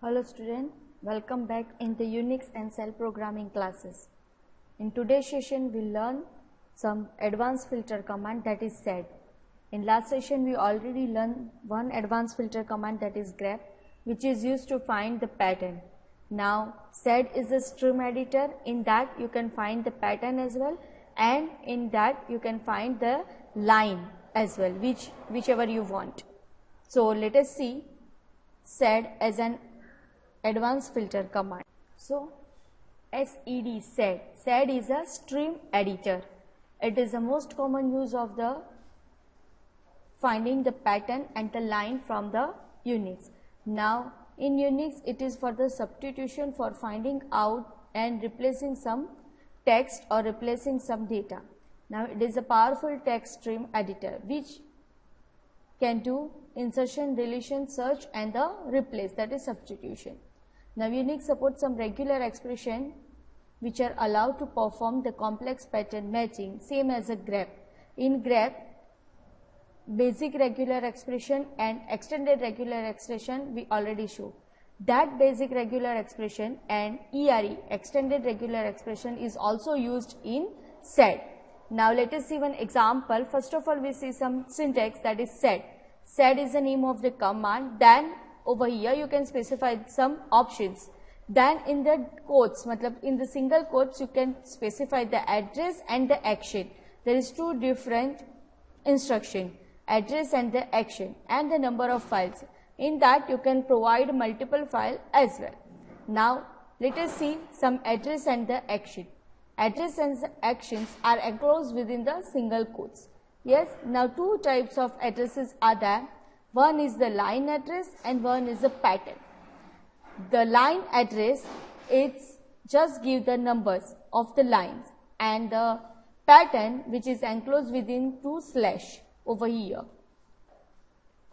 Hello student, welcome back in the Unix and Cell programming classes. In today's session we will learn some advanced filter command that is sed. In last session we already learned one advanced filter command that is grep, which is used to find the pattern. Now sed is a stream editor. In that you can find the pattern as well, and in that you can find the line as well, whichever you want. So let us see sed as an advanced filter command. So sed is a stream editor. It is the most common use of the finding the pattern and the line from the Unix. Now in Unix it is for the substitution for finding out and replacing some text or replacing some data. Now it is a powerful text stream editor which can do insertion, deletion, search and the replace, that is substitution. Now Unix supports some regular expression which are allowed to perform the complex pattern matching, same as a grep. In grep, basic regular expression and extended regular expression we already show. That basic regular expression and ERE, extended regular expression, is also used in sed. Now let us see one example. First of all we see some syntax, that is sed. Sed is the name of the command. Then over here you can specify some options. Then in the quotes, in the single quotes, you can specify the address and the action. There is two different instruction, address and the action, and the number of files. In that you can provide multiple file as well. Now let us see some address and the action. Address and the actions are enclosed within the single quotes. Yes, now two types of addresses are there. One is the line address and one is the pattern. The line address, it's just give the numbers of the lines, and the pattern which is enclosed within two slash over here.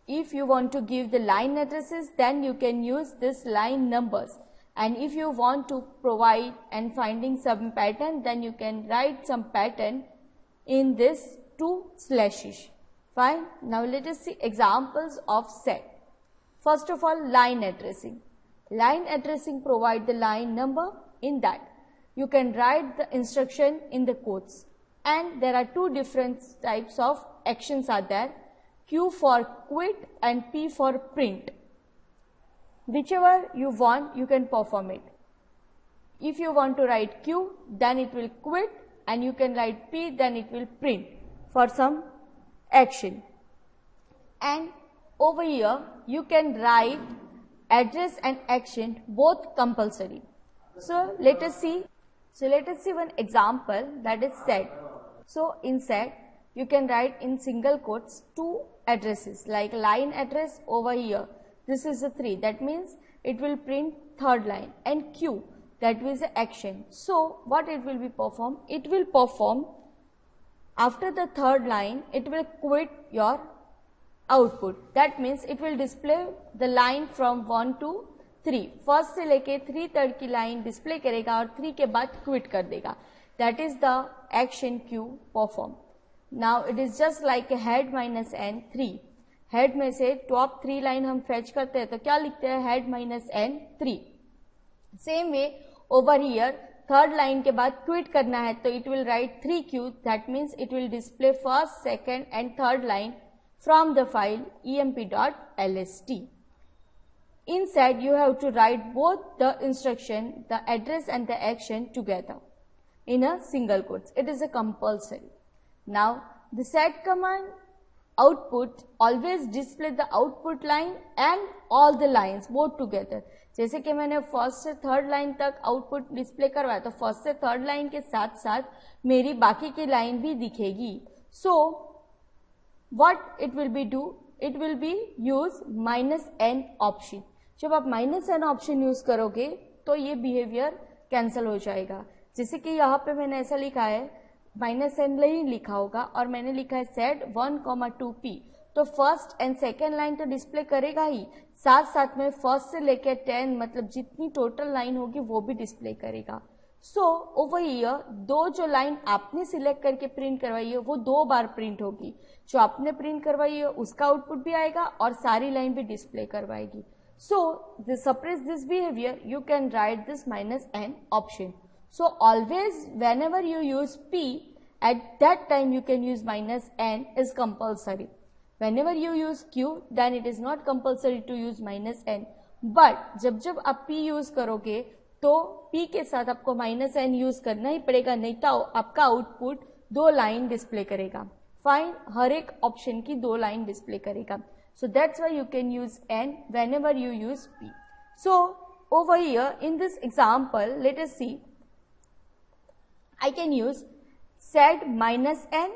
If you want to give the line addresses, then you can use this line numbers, and if you want to provide and finding some pattern, then you can write some pattern in this two slashes. Fine. Now let us see examples of sed. First of all, line addressing. Line addressing provide the line number. In that you can write the instruction in the quotes, and there are two different types of actions are there. Q for quit and P for print. Whichever you want you can perform it. If you want to write Q, then it will quit, and you can write P, then it will print for some action. And over here you can write address and action both compulsory. So let us see one example, that is sed. So in sed you can write in single quotes two addresses, like line address over here. This is a 3, that means it will print third line, and Q, that is the action. So what it will be perform? It will perform after the third line, it will quit your output. That means it will display the line from 1 to 3. First से लेके 3 तक की line display करेगा और 3 के बाद quit कर देगा. That is the action Q perform. Now it is just like a head minus n 3. Head में से top 3 line हम fetch करते हैं तो क्या लिखते हैं? Head minus n 3. Same way over here, third line के बाद क्विट करना है तो it will write 3Q, that means it will display first, second and third line from the file emp.lst. In sed you have to write both the instruction, the address and the action together in a single quotes. It is a compulsory. Now the sed command output always display the output line and all the lines both together. जैसे कि मैंने first से third line तक output display करवाया तो first से third line के साथ साथ मेरी बाकी की लाइन भी दिखेगी. So what it will be do, it will be use -n option. जब आप -n ऑप्शन यूज करोगे तो ये बिहेवियर कैंसिल हो जाएगा. जैसे कि यहाँ पे मैंने ऐसा लिखा है, -n नहीं लिखा होगा और मैंने लिखा है सेड 1,2p, तो फर्स्ट एंड सेकेंड लाइन तो डिस्प्ले करेगा ही, साथ साथ में फर्स्ट से लेकर 10 जितनी टोटल लाइन होगी वो भी डिस्प्ले करेगा. सो ओवर हियर दो जो लाइन आपने सिलेक्ट करके प्रिंट करवाई है वो 2 बार प्रिंट होगी. जो आपने प्रिंट करवाई है उसका आउटपुट भी आएगा और सारी लाइन भी डिस्प्ले करवाएगी. So to suppress this behavior, you can write this minus n option. So always whenever you use p, at that time you can use minus n is compulsory. Whenever you use q, then it is not compulsory to use minus n. But जब जब आप p use करोगे तो p के साथ आपको minus n use करना ही पड़ेगा, नहीं तो आपका आउटपुट 2 लाइन डिस्प्ले करेगा. फाइन, हर एक ऑप्शन की 2 लाइन डिस्प्ले करेगा. So that's why you can use n whenever you use p. So over here in this example, let us see. I can use sed minus n,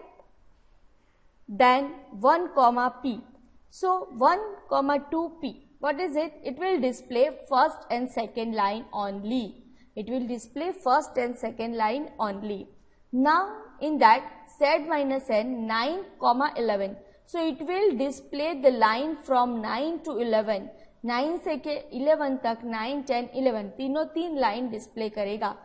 then 1 comma p. So 1 comma 2p. What is it? It will display first and second line only. It will display first and second line only. Now in that sed minus n 9 comma 11. So it will display the line from 9 to 11. 9 से के 11 तक 9, 10, 11 तीनों 3 line display करेगा.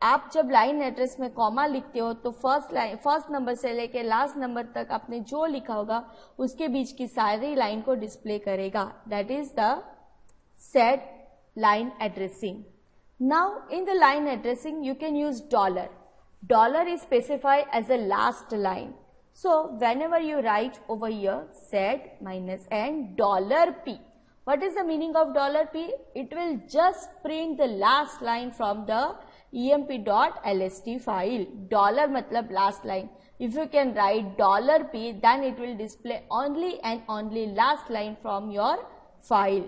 आप जब line address में comma लिखते हो तो फर्स्ट नंबर से लेके लास्ट नंबर तक आपने जो लिखा होगा उसके बीच की सारी लाइन को डिस्प्ले करेगा. That is the said line addressing. Now in the line addressing you can use dollar. Dollar is specified as a last line. So whenever you write over here sed minus n $p. What is the meaning of $p? It will just print the last line from the emp.lst file. Dollar matlab last line. If you can write $p, then it will display only and only last line from your file.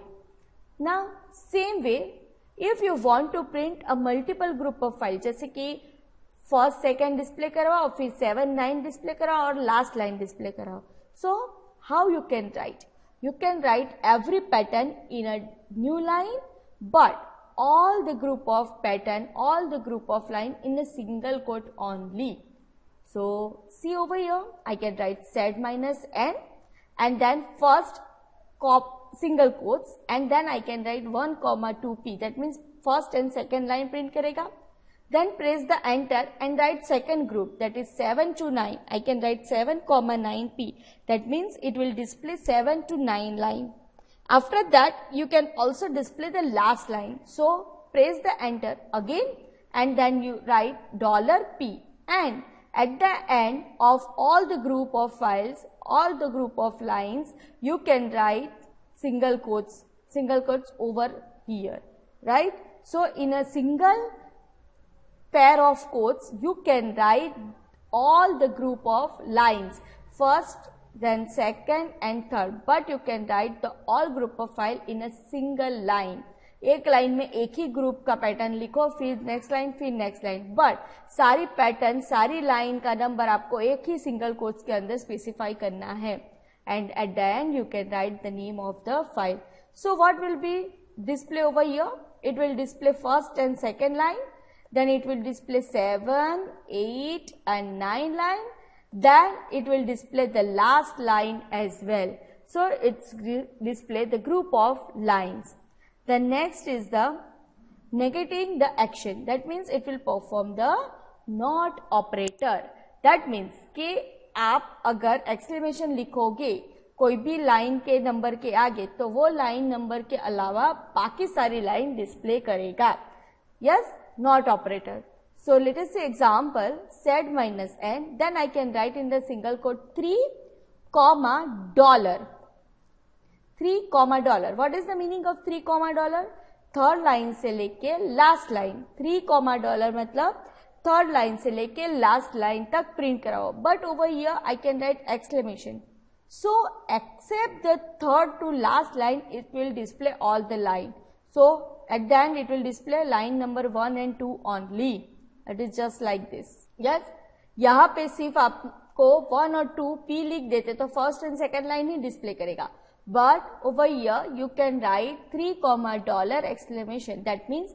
Now same way, if you want to print a multiple group of files, जैसे कि first second display करवाओ, फिर 7, 9 display कराओ और last line display कराओ. So how you can right? You can write every pattern in a new line, but all the group of pattern, all the group of line in a single quote only. So see over here, I can write sed minus n and then first single quotes, and then I can write 1 comma 2p. That means first and second line print karega. Then press the enter and write second group, that is 7 to 9. I can write 7 comma 9p. That means it will display 7 to 9 line. After that you can also display the last line. So press the enter again and then you write $p, and at the end of all the group of files, all the group of lines, you can write single quotes over here, right? So in a single pair of quotes you can write all the group of lines, first, then second and third, but you can write the all group of file in a single line. एक line में एक ही group का pattern लिखो, फिर next line, फिर next line, but सारी pattern, सारी line का नंबर आपको एक ही सिंगल कोट्स के अंदर स्पेसिफाई करना है. And at the end you can write the name of the file. So what will be display over here? It will display first and second line, then it will display 7, 8 and 9 line, then it will display the last line as well. So it's display the group of lines. The next is the negating the action. That means it will perform the not operator. That means कि आप अगर exclamation लिखोगे कोई भी line के number के आगे तो वो लाइन नंबर के अलावा बाकी सारी लाइन डिस्प्ले करेगा. Yes, not operator. So let us say example sed minus n, then I can write in the single quote 3 comma $. 3 comma $. What is the meaning of 3 comma $? Third line से लेके last line. 3 comma $, मतलब third line से लेके last line तक print कराओ. But over here I can write exclamation. So except the third to last line, it will display all the line. So at the end it will display line number 1 and 2 only. It is just like this. Yes, यहाँ पे सिर्फ आपको 1 और 2 p लिख देते तो first and second line he display करेगा. But over here you can write 3 comma $! exclamation. That means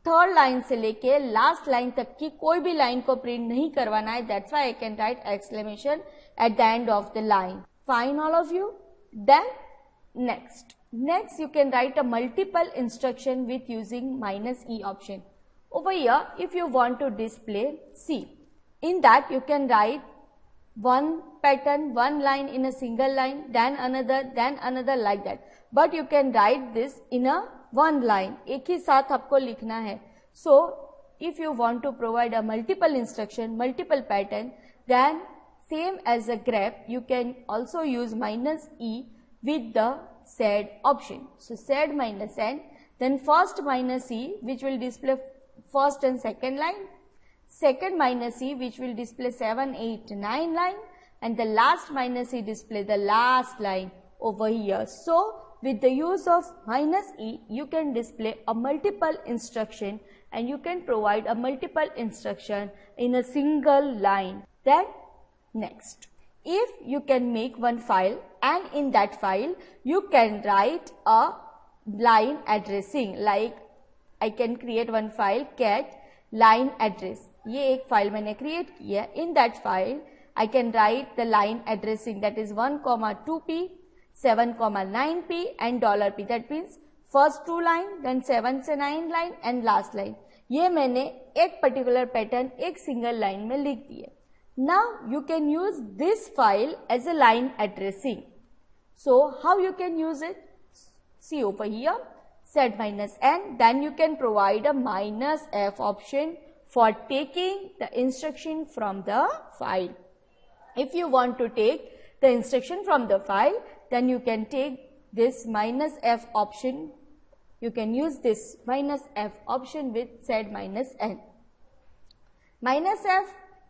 third line से लेके लास्ट लाइन तक की कोई भी लाइन को प्रिंट नहीं करवाना है. That's why I can write exclamation at the end of the line. Fine all of you? Then next you can write a multiple instruction with using minus e option. Over here if you want to display, see, in that you can write one pattern, one line in a single line, then another like that. but you can write this in a one line. एक ही साथ आपको लिखना है. So if you want to provide a multiple instruction, multiple pattern, then same as a grep, you can also use minus e with the SAD option. So SAD minus n, then first minus e which will display first and second line, second minus e which will display 7, 8, 9 line, and the last minus e display the last line over here. So with the use of minus e, you can display a multiple instruction and you can provide a multiple instruction in a single line. Then next, if you can make one file and in that file you can write a line addressing, like I can create one file cat line address. ये एक file मैंने create की है. In that file I can write the line addressing, that is 1,2p, 7,9p and $p. That means first two line, then 7 से 9 line and last line. ये मैंने एक particular pattern एक single line में लिख दी है. Now you can use this file as a line addressing. So how you can use it? See over here, SAD minus n, then you can provide a minus f option for taking the instruction from the file. If you want to take the instruction from the file, then you can take this minus f option. You can use this minus f option with SAD minus n. Minus f,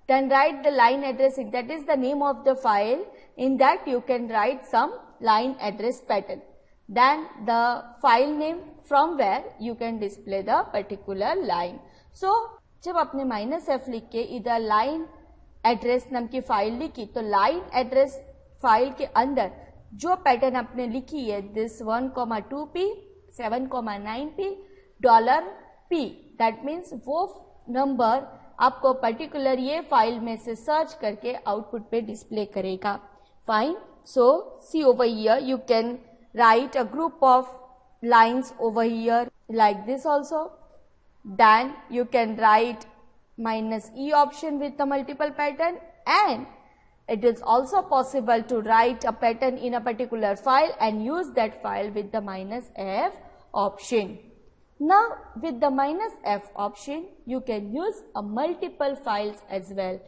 then write the line addressing, that is the name of the file. In that you can write some line address pattern. Then the file name from where you can display the particular line. So जब आपने minus F लिख के इधर line address नाम की file लिखी, तो line address file के अंदर जो पैटर्न आपने लिखी है this 1,2p, 7,9p, $p, that means वो नंबर आपको पर्टिकुलर ये फाइल में से सर्च करके आउटपुट पे डिस्प्ले करेगा. Fine. So see over here you can write a group of lines over here like this also. Then you can write minus e option with the multiple pattern, and it is also possible to write a pattern in a particular file and use that file with the minus f option. Now with the minus f option you can use a multiple files as well,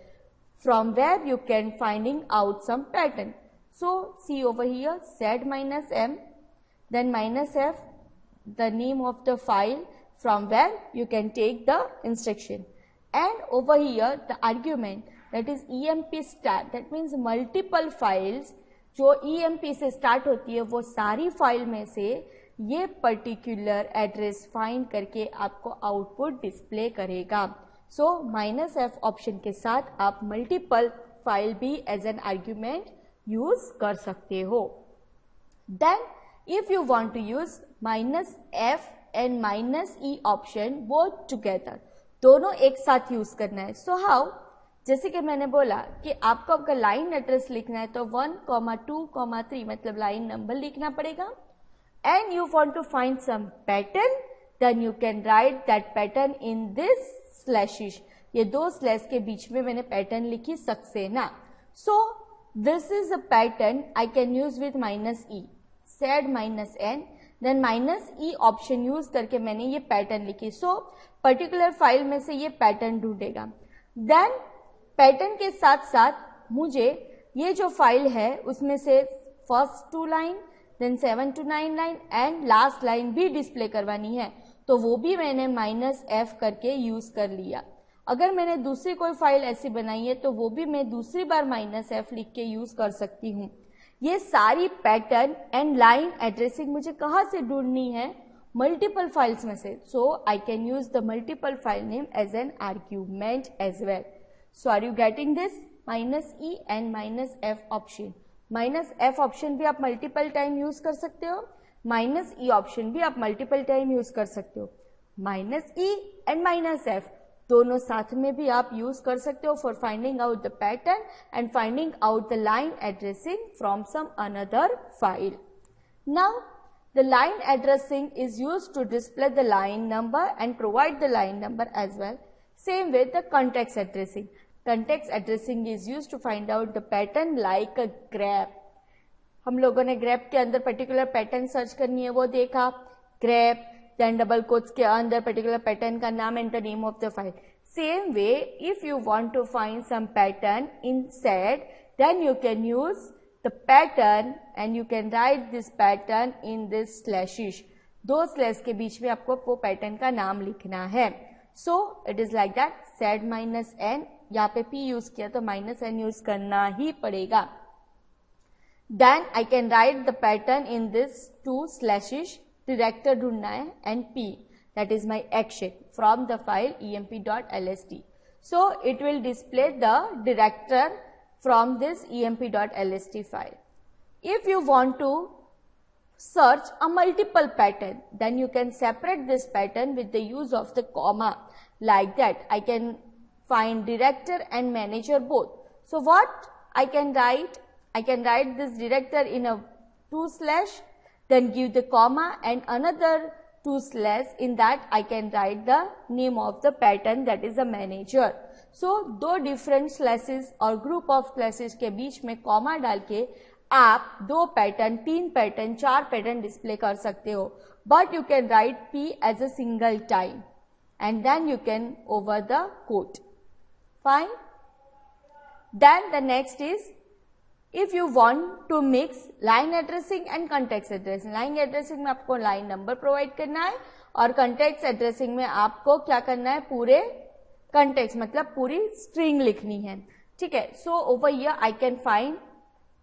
from where you can finding out some pattern. So see over here, SAD minus m, then minus f, the name of the file from where you can take the instruction, and over here the argument, that is emp start, that means multiple files जो emp से start होती है वो सारी file में से ये particular address find करके आपको आउटपुट डिस्प्ले करेगा. सो माइनस एफ ऑप्शन के साथ आप मल्टीपल फाइल भी एज एन आर्ग्यूमेंट यूज कर सकते हो. Then if you want to use minus F and minus E option both together, दोनों एक साथ यूज करना है. सो हाउ, जैसे कि मैंने बोला कि आपको आपका लाइन एड्रेस लिखना है तो 1,2,3 मतलब लाइन नंबर लिखना पड़ेगा, and you want to find some pattern, then you can write that pattern in this slashes. ये दो स्लैश के बीच में मैंने पैटर्न लिखी Saxena. So this is a pattern I can use with minus E, SAD minus N, then minus E option use करके मैंने ये पैटर्न लिखी. सो पर्टिकुलर फाइल में से ये पैटर्न ढूंढेगा. देन पैटर्न के साथ साथ मुझे ये जो फाइल है उसमें से first 2 line, then 7 to 9 line and last line भी डिस्प्ले करवानी है, तो वो भी मैंने माइनस एफ करके यूज कर लिया. अगर मैंने दूसरी कोई फाइल ऐसी बनाई है तो वो भी मैं दूसरी बार माइनस एफ लिख के यूज कर सकती हूँ. ये सारी पैटर्न एंड लाइन एड्रेसिंग मुझे कहाँ से ढूंढनी है? मल्टीपल फाइल्स में से. So I can use the multiple file name as an argument as well. So are you getting this? Minus E and minus F option. Minus F option भी आप multiple time use कर सकते हो, minus E option भी आप multiple time use कर सकते हो. Minus E and minus F दोनों साथ में भी आप यूज कर सकते हो for finding out the pattern and finding out the line addressing from some another file. Now the line addressing is used to display the line number and provide the line number as well. Same with the context addressing. Context addressing is used to find out the pattern like a graph. हम लोगों ने grep के अंदर particular pattern search करनी है वो देखा, grep, then double quotes के अंदर पर्टिकुलर पैटर्न का नाम and the name of the file. Same way, if you want to find some pattern in SAD, then you can use the pattern and you can write this pattern in this slashes. दो slash के बीच में आपको वो pattern का नाम लिखना है. So it is like that, SAD minus n, यहाँ पे p यूज किया तो माइनस n यूज करना ही पड़ेगा. Then I can write the pattern in this two slashes, director ढूंढना है and p, that is my action from the file emp.lst. So it will display the director from this emp.lst file. If you want to search a multiple pattern, then you can separate this pattern with the use of the comma. Like that, I can find director and manager both. So what I can write? I can write this director in a 2/, then give the comma and another 2/. In that I can write the name of the pattern, that is a manager. So दो different slashes और group of slashes के बीच में comma डाल के आप दो pattern, तीन पैटर्न, चार पैटर्न डिस्प्ले कर सकते हो. But you can write P as a single time and then you can over the quote. Fine. Then the next is, if you want to mix line addressing and context addressing. line addressing में आपको line number provide करना है और context addressing में आपको क्या करना है, पूरे context मतलब पूरी string लिखनी है. ठीक है. So over here I can find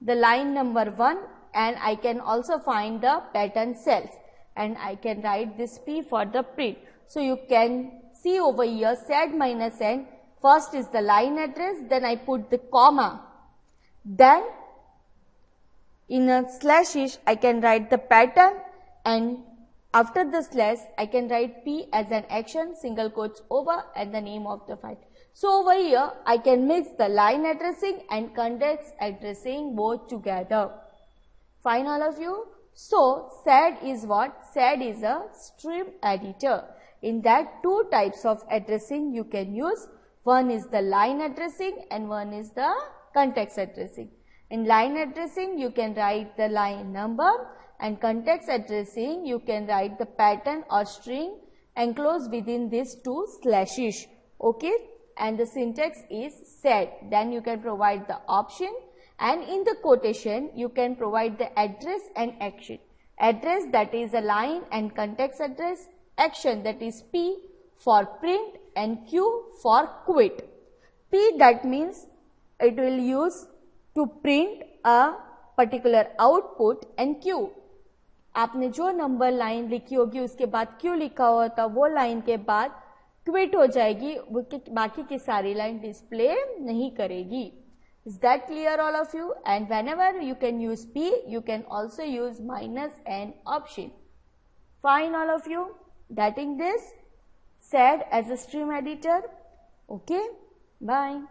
the line number 1 and I can also find the pattern cells and I can write this P for the print. So you can see over here SAD minus n, first is the line address, then I put the comma, then in a slashes I can write the pattern and after the slash I can write P as an action, single quotes over and the name of the file. So over here I can mix the line addressing and context addressing both together. Fine all of you. So SAD is what? SAD is a stream editor. In that two types of addressing you can use. One is the line addressing and one is the context addressing. In line addressing you can write the line number and context addressing you can write the pattern or string enclosed within these two slashes. Okay. And the syntax is SAD. Then you can provide the option and in the quotation you can provide the address and action. Address, that is a line and context address. Action, that is P for print and Q for quit. P, that means it will use to print a particular output and Q. आपने जो number line लिखी होगी उसके बाद Q लिखा हुआ था वो लाइन के बाद क्विट हो जाएगी, बाकी की सारी लाइन डिस्प्ले नहीं करेगी. Is that clear all of you? And whenever you can use P, you can also use minus n option. Fine all of you? Getting this? SAD as a stream editor. Okay. Bye.